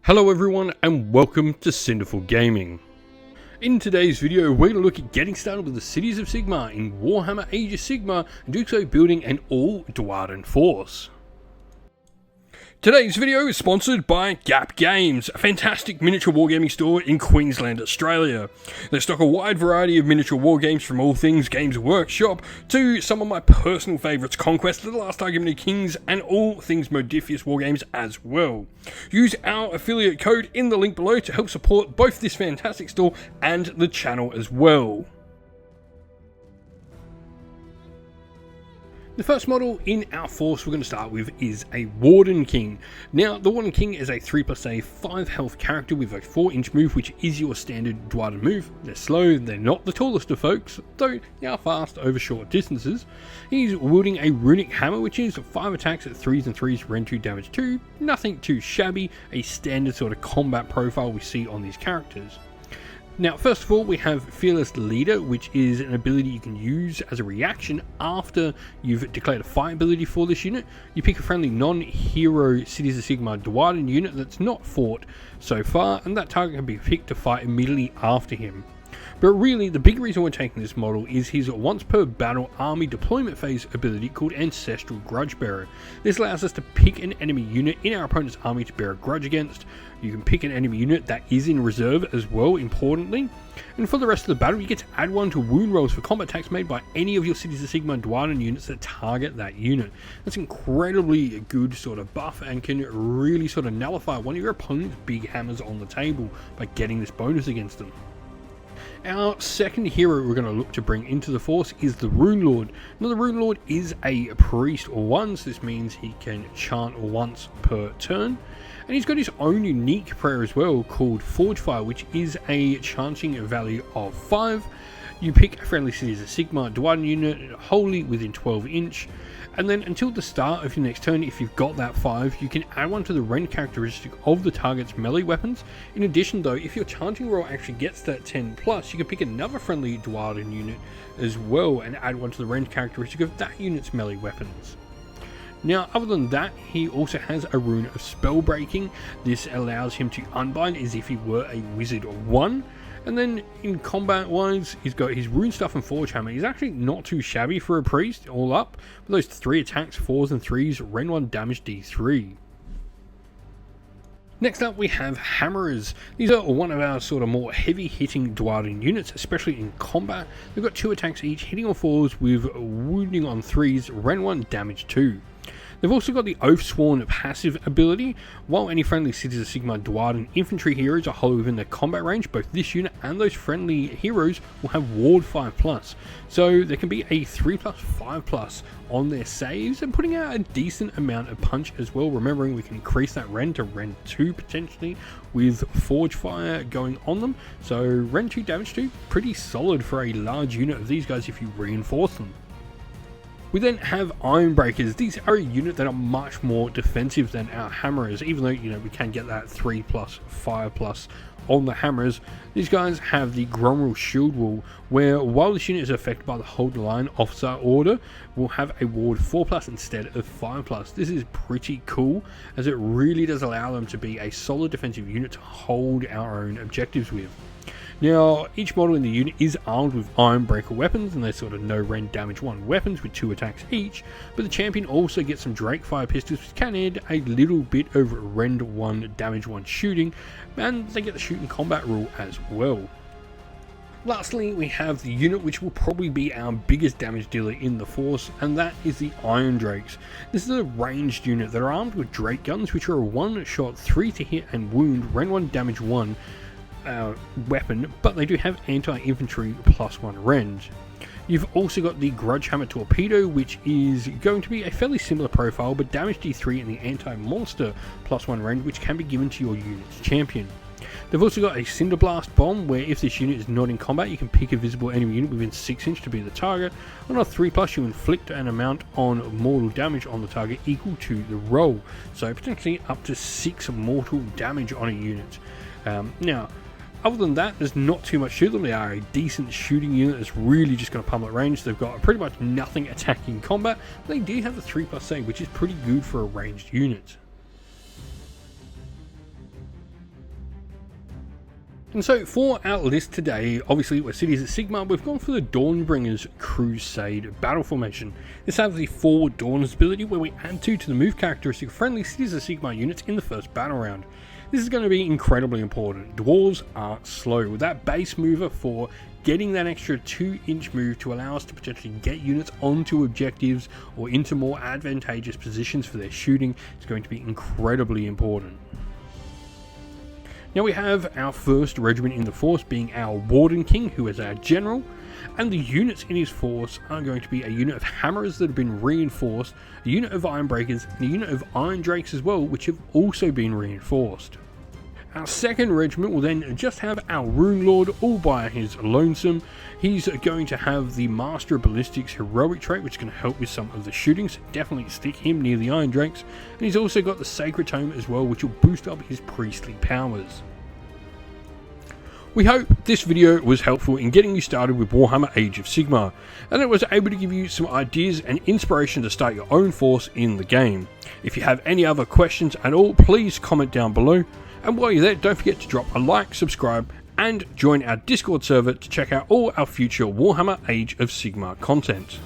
Hello everyone and welcome to Cinderful Gaming. In today's video we're going to look at getting started with the cities of Sigmar in Warhammer Age of Sigmar and do so building an all Duardin force. Today's video is sponsored by Gap Games, a fantastic miniature wargaming store in Queensland, Australia. They stock a wide variety of miniature wargames from all things Games Workshop to some of my personal favourites, Conquest, The Last Argument of Kings, and all things Modifius wargames as well. Use our affiliate code in the link below to help support both this fantastic store and the channel as well. The first model in our force we're going to start with is a Warden King. Now, the Warden King is a 3+A 5 health character with a 4-inch move, which is your standard Duardin move. They're slow, they're not the tallest of folks, though they are fast over short distances. He's wielding a runic hammer, which is 5 attacks at 3s and 3s, rend 2, damage 2. Nothing too shabby, a standard sort of combat profile we see on these characters. Now, first of all, we have Fearless Leader, which is an ability you can use as a reaction after you've declared a fight ability for this unit. You pick a friendly non-hero Cities of Sigmar Duardin unit that's not fought so far, and that target can be picked to fight immediately after him. But really, the big reason we're taking this model is his once per battle army deployment phase ability called Ancestral Grudge Bearer. This allows us to pick an enemy unit in our opponent's army to bear a grudge against. You can pick an enemy unit that is in reserve as well, importantly. And for the rest of the battle, you get to add one to wound rolls for combat attacks made by any of your Cities of Sigmar Duardin units that target that unit. That's incredibly good sort of buff and can really sort of nullify one of your opponent's big hammers on the table by getting this bonus against them. Our second hero we're going to look to bring into the force is the Runelord. Now, the Runelord is a priest once. This means he can chant once per turn. And he's got his own unique prayer as well called Forge Fire, which is a chanting value of 5. You pick a friendly Cities of Sigmar Duardin unit wholly within 12 inch. And then until the start of your next turn, if you've got that 5, you can add one to the rend characteristic of the target's melee weapons. In addition though, if your chanting roll actually gets that 10+, you can pick another friendly Duardin unit as well and add one to the rend characteristic of that unit's melee weapons. Now, other than that, he also has a rune of spell breaking. This allows him to unbind as if he were a wizard 1. And then in combat wise, he's got his rune stuff and forge hammer. He's actually not too shabby for a priest all up. With those 3 attacks, 4s and 3s, rend 1, damage D3. Next up we have Hammerers. These are one of our sort of more heavy hitting Duardin units, especially in combat. They've got 2 attacks each, hitting on 4s with wounding on 3s, rend 1, damage 2. They've also got the Oathsworn passive ability. While any friendly Cities of Sigmar Duardin infantry heroes are wholly within their combat range, both this unit and those friendly heroes will have Ward 5+. So there can be a 3+, 5+ on their saves and putting out a decent amount of punch as well. Remembering we can increase that rend to rend 2 potentially with Forge Fire going on them. So rend 2, damage 2, pretty solid for a large unit of these guys if you reinforce them. We then have Ironbreakers. These are a unit that are much more defensive than our Hammerers, even though, you know, we can get that 3+, 5+ on the Hammerers. These guys have the Gromrel Shield Wall, where while this unit is affected by the Hold the Line officer order, we'll have a ward 4+ instead of 5+. This is pretty cool, as it really does allow them to be a solid defensive unit to hold our own objectives with. Now, each model in the unit is armed with Ironbreaker weapons, and they're sort of no rend damage 1 weapons with 2 attacks each, but the champion also gets some Drake Fire pistols which can add a little bit of rend 1 damage 1 shooting, and they get the shoot and combat rule as well. Lastly, we have the unit which will probably be our biggest damage dealer in the force, and that is the Irondrakes. This is a ranged unit that are armed with Drake guns, which are a 1-shot 3 to hit and wound, rend 1 damage 1 weapon, but they do have anti-infantry +1 rend. You've also got the Grudge Hammer Torpedo, which is going to be a fairly similar profile, but damage D3 and the anti-monster +1 rend, which can be given to your unit's champion. They've also got a Cinder Blast Bomb, where if this unit is not in combat, you can pick a visible enemy unit within 6 inch to be the target. On a 3+, you inflict an amount on mortal damage on the target equal to the roll, so potentially up to 6 mortal damage on a unit. Now, other than that, there's not too much to them. They are a decent shooting unit that's really just going to pummel at range. They've got pretty much nothing attacking combat. They do have the 3+ save, which is pretty good for a ranged unit. And so for our list today, obviously we're cities at Sigmar, we've gone for the Dawnbringers Crusade battle formation. This has the 4 Dawners ability where we add 2 to the move characteristic of friendly cities of Sigmar units in the first battle round. This is going to be incredibly important. Dwarves are slow, with that base mover for getting that extra 2-inch move to allow us to potentially get units onto objectives or into more advantageous positions for their shooting is going to be incredibly important. Now we have our first regiment in the force being our Warden King, who is our general, and the units in his force are going to be a unit of hammerers that have been reinforced, a unit of Ironbreakers, and a unit of Irondrakes as well, which have also been reinforced. Our second regiment will then just have our Runelord all by his lonesome. He's going to have the Master of Ballistics heroic trait, which is going to help with some of the shooting, so definitely stick him near the Irondrakes. And he's also got the Sacred Tome as well, which will boost up his priestly powers. We hope this video was helpful in getting you started with Warhammer Age of Sigmar, and it was able to give you some ideas and inspiration to start your own force in the game. If you have any other questions at all, please comment down below. And while you're there, don't forget to drop a like, subscribe, and join our Discord server to check out all our future Warhammer Age of Sigmar content.